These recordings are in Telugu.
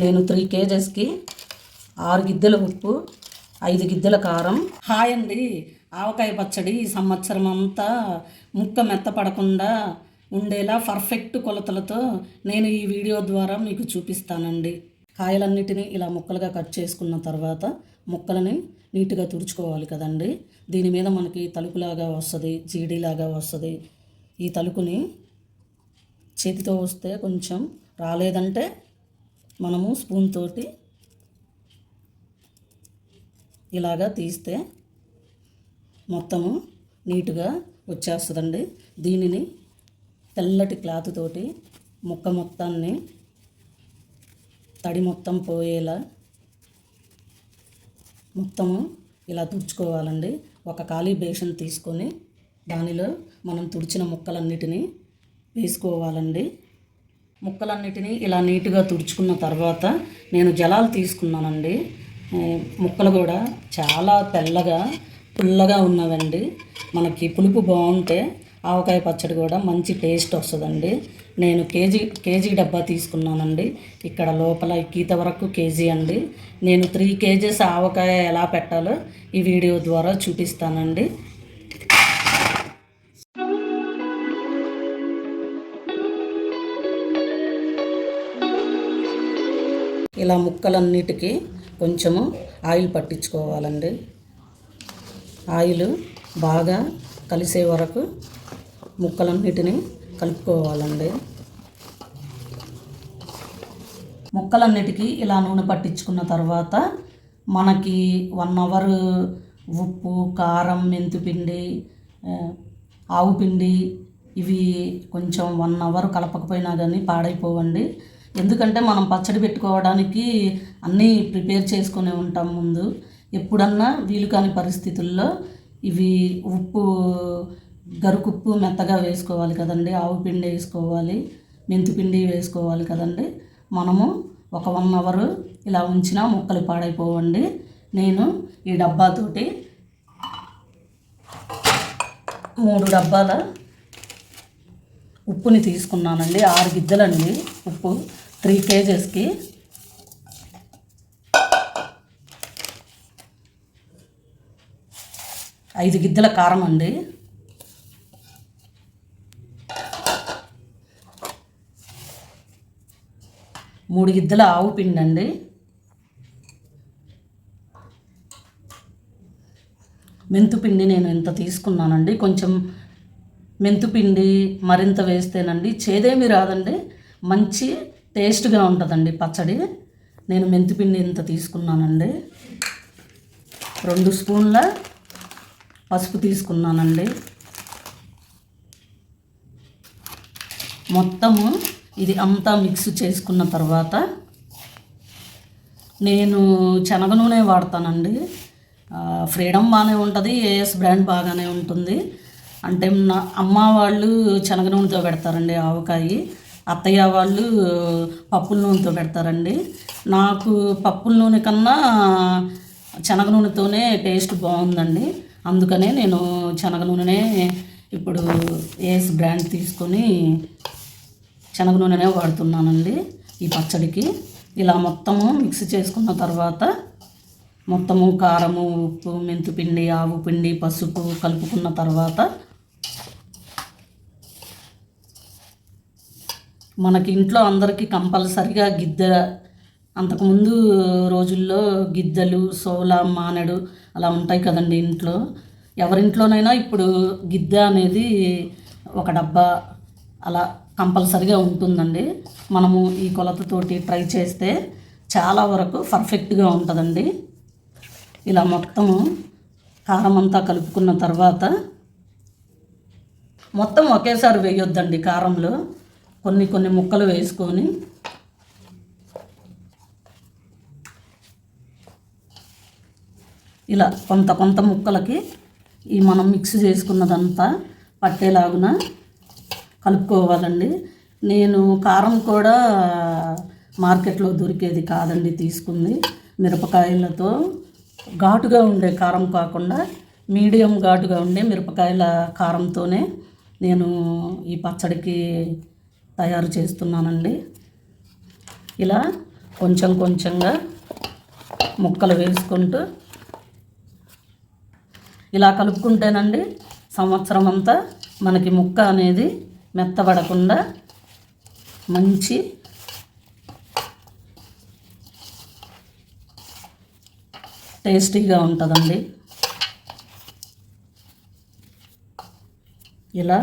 నేను 3 కేజెస్కి 6 గిద్దెల ఉప్పు, 5 గిద్దెల కారం. హాయ్ అండి, ఆవకాయ పచ్చడి ఈ సంవత్సరం అంతా ముక్క మెత్తపడకుండా ఉండేలా పర్ఫెక్ట్ కొలతలతో నేను ఈ వీడియో ద్వారా మీకు చూపిస్తానండి. కాయలన్నిటినీ ఇలా ముక్కలుగా కట్ చేసుకున్న తర్వాత ముక్కలని నీట్గా తుడుచుకోవాలి కదండి. దీని మీద మనకి తలుపులాగా వస్తుంది, జీడీలాగా వస్తుంది. ఈ తలుపుని చేతితో వస్తే కొంచెం, రాలేదంటే మనము స్పూన్ తోటి ఇలాగా తీస్తే మొత్తము నీట్గా వచ్చేస్తుందండి. దీనిని తెల్లటి క్లాత్ తోటి ముక్క మొత్తాన్ని తడి మొత్తం పోయేలా మొత్తము ఇలా తుడుచుకోవాలండి. ఒక ఖాళీ బేషన్ తీసుకొని దానిలో మనం తుడిచిన ముక్కలన్నిటినీ వేసుకోవాలండి. ముక్కలన్నిటినీ ఇలా నీట్గా తుడుచుకున్న తర్వాత నేను జలాలు తీసుకున్నానండి. ముక్కలు కూడా చాలా తెల్లగా పుల్లగా ఉన్నవండి. మనకి పులుపు బాగుంటే ఆవకాయ పచ్చడి కూడా మంచి టేస్ట్ వస్తుందండి. నేను కేజీ డబ్బా తీసుకున్నానండి. ఇక్కడ లోపల గీత వరకు కేజీ అండి. నేను 3 కేజెస్ ఆవకాయ ఎలా పెట్టాలో ఈ వీడియో ద్వారా చూపిస్తానండి. ఇలా ముక్కలన్నిటికీ కొంచెము ఆయిల్ పట్టించుకోవాలండి. ఆయిల్ బాగా కలిసే వరకు ముక్కలన్నిటినీ కలుపుకోవాలండి. ముక్కలన్నిటికీ ఇలా నూనె పట్టించుకున్న తర్వాత మనకి 1 అవర్ ఉప్పు, కారం, మెంతిపిండి, ఆవు పిండి ఇవి కొంచెం 1 అవర్ కలపకపోయినా కానీ పాడైపోవండి. ఎందుకంటే మనం పచ్చడి పెట్టుకోవడానికి అన్నీ ప్రిపేర్ చేసుకునే ఉంటాం ముందు. ఎప్పుడన్నా వీలు కాని పరిస్థితుల్లో ఇవి ఉప్పు, గరుకుప్పు మెత్తగా వేసుకోవాలి కదండి. ఆవు పిండి వేసుకోవాలి, మెంతిపిండి వేసుకోవాలి కదండి. మనము ఒక 1 అవర్ ఇలా ఉంచినా ముక్కలు పాడైపోవండి. నేను ఈ డబ్బాతోటి 3 డబ్బాల ఉప్పుని తీసుకున్నానండి. 6 గిద్దలండి ఉప్పు 3 కేజెస్కి. ఐదు గిద్దల కారం అండి. 3 గిద్దల ఆవు పిండి అండి. మెంతుపిండి నేను ఇంత తీసుకున్నానండి. కొంచెం మెంతుపిండి మరింత వేస్తేనండి చేదేమి రాదండి, మంచి టేస్ట్గా ఉంటుందండి పచ్చడి. నేను మెంతిపిండి ఇంత తీసుకున్నానండి. 2 స్పూన్ల పసుపు తీసుకున్నానండి. మొత్తము ఇది అంతా మిక్స్ చేసుకున్న తర్వాత నేను శనగ నూనె వాడతానండి. ఫ్రీడమ్ బాగానే ఉంటుంది, ఏఎస్ బ్రాండ్ బాగానే ఉంటుంది. అంటే నా అమ్మ వాళ్ళు శనగ నూనెతో పెడతారండి ఆవకాయ, అత్తయ్య వాళ్ళు పప్పుల నూనెతో పెడతారండి. నాకు పప్పుల నూనె కన్నా శనగ నూనెతోనే టేస్ట్ బాగుందండి. అందుకనే నేను శనగ నూనెనే ఇప్పుడు ఏఎస్ బ్రాండ్ తీసుకొని శనగ నూనెనే వాడుతున్నానండి ఈ పచ్చడికి. ఇలా మొత్తము మిక్స్ చేసుకున్న తర్వాత మొత్తము కారము, ఉప్పు, మెంతిపిండి, ఆవు పిండి, పసుపు కలుపుకున్న తర్వాత మనకి ఇంట్లో అందరికీ కంపల్సరిగా గిద్దె, అంతకుముందు రోజుల్లో గిద్దెలు, సోల, మానెడు అలా ఉంటాయి కదండి ఇంట్లో. ఎవరింట్లోనైనా ఇప్పుడు గిద్దె అనేది ఒక డబ్బా అలా కంపల్సరిగా ఉంటుందండి. మనము ఈ కొలతతోటి ట్రై చేస్తే చాలా వరకు పర్ఫెక్ట్గా ఉంటుందండి. ఇలా మొత్తము కారం అంతా కలుపుకున్న తర్వాత మొత్తం ఒకేసారి వేయొద్దండి. కారంలో కొన్ని ముక్కలు వేసుకొని ఇలా కొంత ముక్కలకి ఈ మనం మిక్స్ చేసుకున్నదంతా పట్టేలాగున కలుపుకోవాలండి. నేను కారం కూడా మార్కెట్లో దొరికేది కాదండి తీసుకుంది. మిరపకాయలతో ఘాటుగా ఉండే కారం కాకుండా మీడియం ఘాటుగా ఉండే మిరపకాయల కారంతోనే నేను ఈ పచ్చడికి తయారు చేస్తున్నానండి. ఇలా కొంచెం కొంచెంగా ముక్కలు వేసుకుంటూ ఇలా కలుపుకుంటేనండి సంవత్సరం అంతా మనకి ముక్క అనేది మెత్తబడకుండా మంచి టేస్టీగా ఉంటుందండి. ఇలా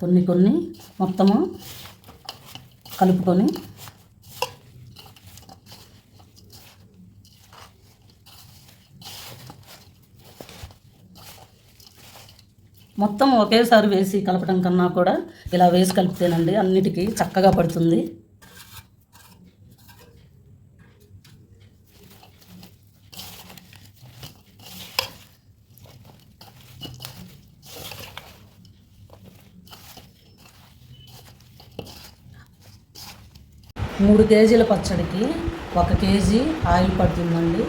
కొన్ని కొన్ని మొత్తము కలుపుకొని మొత్తం ఒకేసారి వేసి కలపడం కన్నా కూడా ఇలా వేసి కలిపితేనండి అన్నిటికీ చక్కగా పడుతుంది. మూడు కేజీల పచ్చడికి 1 కేజీ ఆయిల్ పడుతుందండి.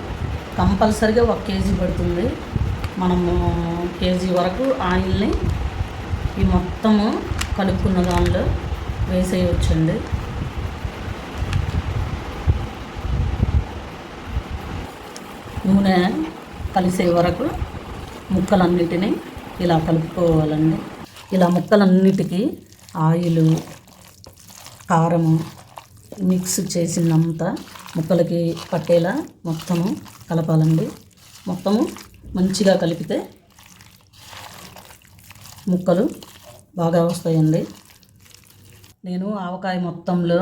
కంపల్సరిగా 1 కేజీ పడుతుంది. మనము కేజీ వరకు ఆయిల్ని ఈ మొత్తము కలుపుకున్న దానిలో వేసేయవచ్చండి. నూనె కలిసే వరకు ముక్కలన్నిటినీ ఇలా కలుపుకోవాలండి. ఇలా ముక్కలన్నిటికీ ఆయిలు, కారము మిక్స్ చేసినంత ముక్కలకి పట్టేలా మొత్తము కలపాలండి. మొత్తము మంచిగా కలిపితే ముక్కలు బాగా వస్తాయండి. నేను ఆవకాయ మొత్తంలో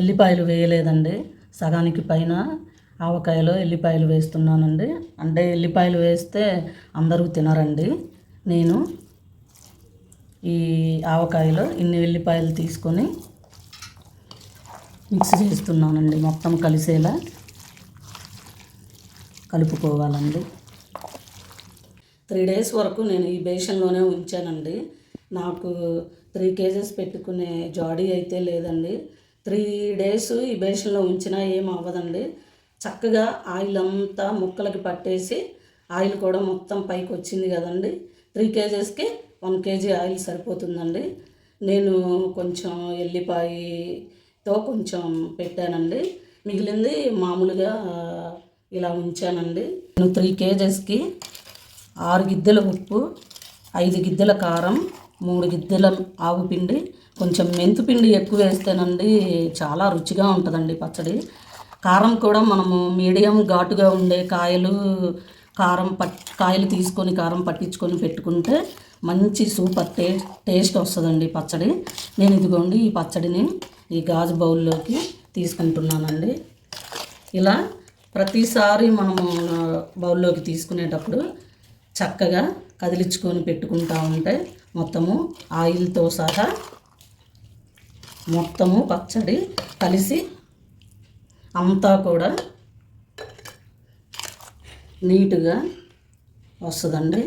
ఎల్లిపాయలు వేయలేదండి. సగానికి పైన ఆవకాయలో ఎల్లిపాయలు వేస్తున్నానండి. అంటే ఎల్లిపాయలు వేస్తే అందరూ తినరండి. నేను ఈ ఆవకాయలో ఇన్ని ఎల్లిపాయలు తీసుకొని మిక్స్ చేస్తున్నానండి. మొత్తం కలిసేలా కలుపుకోవాలండి. 3 డేస్ వరకు నేను ఈ బేషన్లోనే ఉంచానండి. నాకు 3 కేజెస్ పెట్టుకునే జాడీ అయితే లేదండి. 3 డేస్ ఈ బేషన్లో ఉంచినా ఏం అవ్వదండి. చక్కగా ఆయిల్ అంతా ముక్కలకి పట్టేసి ఆయిల్ కూడా మొత్తం పైకి వచ్చింది కదండి. 3 కేజెస్కి 1 కేజీ ఆయిల్ సరిపోతుందండి. నేను కొంచెం ఎల్లిపాయతో కొంచెం పెట్టానండి. మిగిలింది మామూలుగా ఇలా ఉంచానండి. నేను 3 కేజెస్కి 6 గిద్దెల ఉప్పు, 5 గిద్దెల కారం, 3 గిద్దెల ఆవు పిండి, కొంచెం మెంతిపిండి ఎక్కువ వేస్తేనండి చాలా రుచిగా ఉంటుందండి పచ్చడి. కారం కూడా మనము మీడియం ఘాటుగా ఉండే కాయలు తీసుకొని కారం పట్టించుకొని పెట్టుకుంటే మంచి సూపర్ టేస్ట్ వస్తుందండి పచ్చడి. నేను ఇదిగోండి ఈ పచ్చడిని ఈ గాజు బౌల్లోకి తీసుకుంటున్నానండి. ఇలా ప్రతిసారి మనము బౌల్లోకి తీసుకునేటప్పుడు చక్కగా కదిలించుకొని పెట్టుకుంటూ ఉంటే మొత్తము ఆయిల్తో సహా మొత్తము పచ్చడి కలిసి అంతా కూడా నీట్గా వస్తుందండి.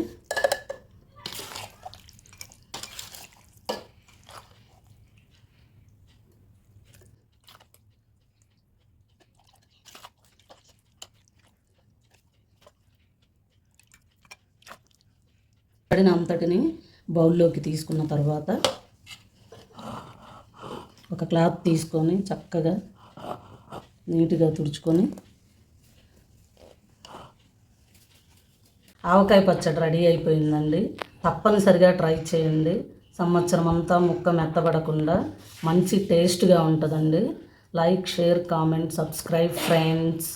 పడిన అంతటిని బౌల్లోకి తీసుకున్న తర్వాత ఒక క్లాత్ తీసుకొని చక్కగా నీట్గా తుడుచుకొని ఆవకాయ పచ్చడి రెడీ అయిపోయిందండి. తప్పనిసరిగా ట్రై చేయండి. సంవత్సరం అంతా ముక్క మెత్తబడకుండా మంచి టేస్ట్గా ఉంటుందండి. Like, share, comment, subscribe friends.